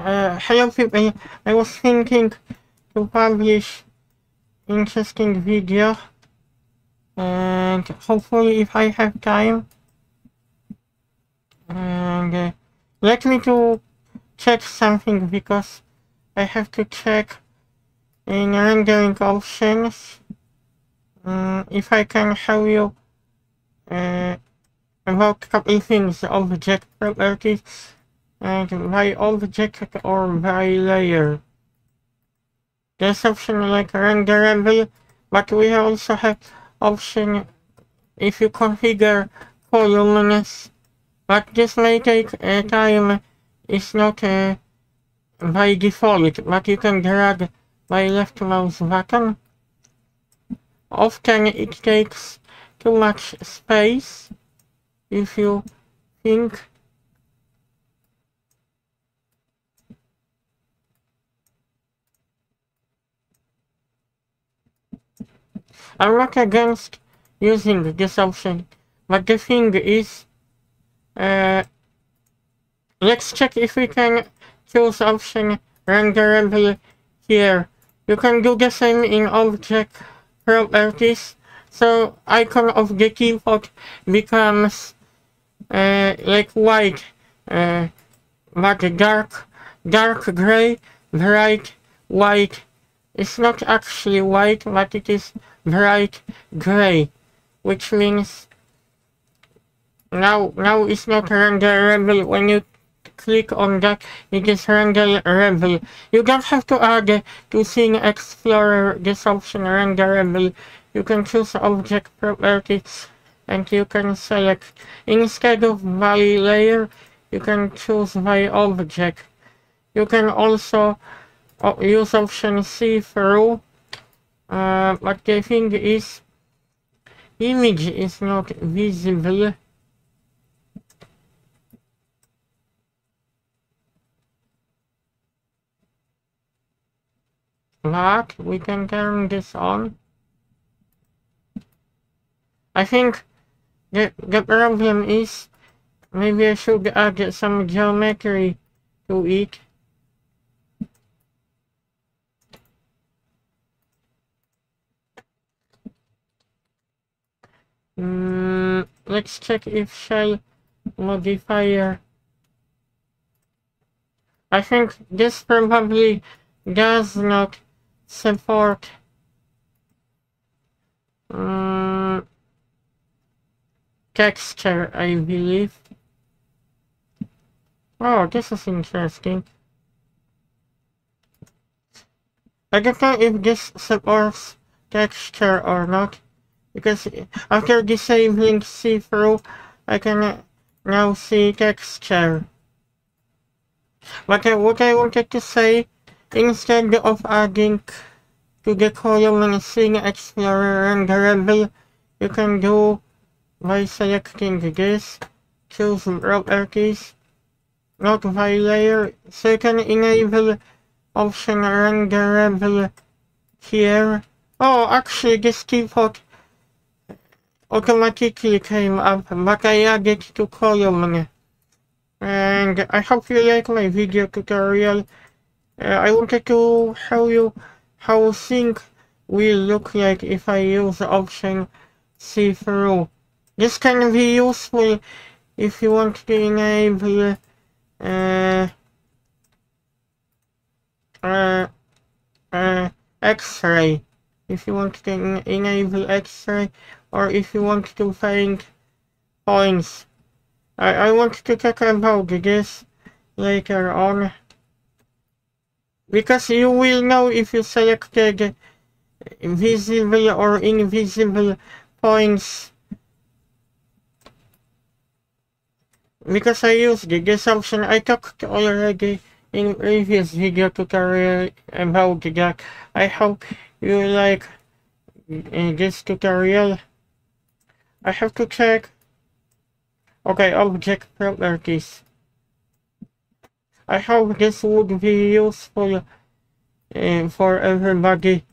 Hello people, I was thinking to publish interesting video and hopefully if I have time and let me to check something because I have to check in rendering options if I can show you about a couple things, object properties and by object or by layer. There's option like renderable, but we also have option if you configure columns, but this may take time. It's not by default, but you can drag by left mouse button. Often it takes too much space if you think. I'm not against using this option, but the thing is, let's check if we can choose option renderable here. You can do the same in object properties, so icon of the keyboard becomes like white, but dark gray, bright white. It's not actually white, but it is bright gray, which means now it's not renderable. When you click on that, it is renderable. You don't have to add to Scene Explorer this option renderable. You can choose object properties and you can select, instead of by layer, you can choose by object. You can also use option see through, but the thing is, image is not visible. But we can turn this on. I think the problem is maybe I should add some geometry to it. Let's check if shell modifier. I think this probably does not support texture, I believe. Oh, this is interesting. I don't know if this supports texture or not, because after disabling see-through, I can now see texture. But what I wanted to say, instead of adding to the column Scene Explorer renderable, you can do by selecting this, choose properties, not by layer, so you can enable option renderable here. Oh, actually this keyboard automatically came up, but I added to column. And I hope you like my video tutorial. I wanted to show you how sync will look like if I use the option see through. This can be useful if you want to enable X-ray. If you want to enable X-ray, or if you want to find points. I want to talk about this later on, because you will know if you selected visible or invisible points, because I used this option. I talked already in previous video tutorial about that. I hope you like this tutorial. I have to check. Okay, object properties. I hope this would be useful for everybody.